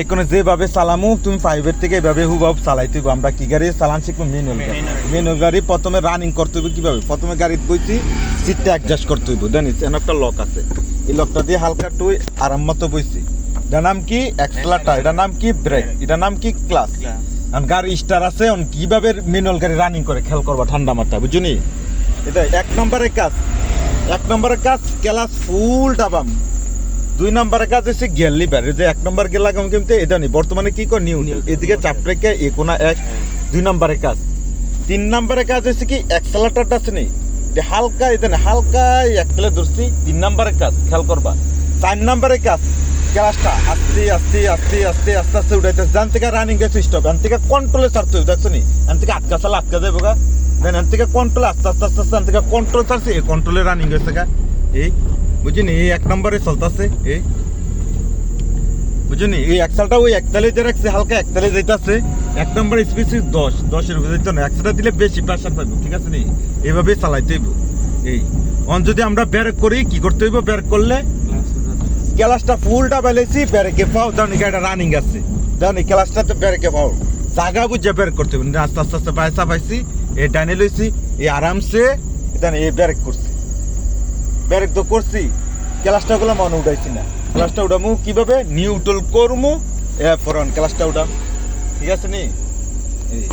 এখানে যেভাবে চালামু তুমি ফাইভের থেকে এভাবে হুবাব চালাইতে হইব। আমরা কি গাড়ি চালান শিখবো ম্যানুয়াল গাড়ি প্রথমে রানিং করতে হইব কিভাবে প্রথমে গাড়িতে বইছি সিটটা অ্যাডজাস্ট করতে হইব জানিস এন একটা লক আছে এই লকটা দিয়ে হালকা টুই আরাম মতো বইছি এটার নাম কি এক্সেলারেটর এটার নাম কি ব্রেক এটার নাম কি ক্লাস গাড়ি স্টার আছে কিভাবে ম্যানুয়াল গাড়ি রানিং করে খেয়াল করবা ঠান্ডা মাথায় বুঝুনি এটা এক নম্বরের কাজ ক্লাস ফুল ডাবাম 2 নম্বরের কাজ হচ্ছে গিয়ার লিভার যে 1 নম্বর গিয়ার লাগাম কিন্তু এটা নেই বর্তমানে কি করে নিউ এদিকে চাপ রেখে কোনা 2 নম্বরের কাজ 3 নম্বরের কাজ হচ্ছে কি অ্যাক্সেলারেটরটা আছে নেই হালকা এটা না হালকা একলে ধরছি 3 নম্বরের কাজ খেয়াল করবা 4 নম্বরের কাজ ক্লাসটা আস্তে আস্তে আস্তে আস্তে আস্তে আস্তে উঠাইতে জান থেকে রানিং গেছে স্টপ এন থেকে কন্ট্রোলে ছাড়তে হবে দেখছো নি এন থেকে আটকা চালা আটকা যাবে গা দেন এন থেকে কন্ট্রোল আস্তে আস্তে আস্তে আস্তে এন থেকে কন্ট্রোল ছাড়ছে এই কন্ট্রোলে রানিং গেছে গা এই বুঝিনি এই 1 নম্বরে চলতেছে এই বুঝিনি এই এক্সেলটা ওই একতালে দিয়ে রাখছে হালকা একতালে যাইতেছে 1 নম্বর স্পিড 10 এর উপরে যাইতো না এক্সেলটা দিলে বেশি প্রেসার পাইবো ঠিক আছে নি এইভাবে চালাইতে হইব এই যদি আমরা ব্রেক করি কি করতে হইব ব্রেক করলে ক্লাসটা ফুলটা বেলেছি ব্রেকে পাও দাও নি গাড়িটা রানিং আছে দাও নি ক্লাসটা তো ব্রেকে পাও জায়গা বুঝে ব্রেক করতে হইব আস্তে আস্তে আস্তে পায়সা পাইছি এই ডানে লইছি এই আরামসে এটা এই ব্রেক করছি ব্রেক তো করছি ক্লাসটা গুলো মনে উঠাইছি না ক্লাসটা উঠামু কিভাবে নিউট্রাল করমু এরপর ক্লাসটা উঠাম ঠিক আছে নি এই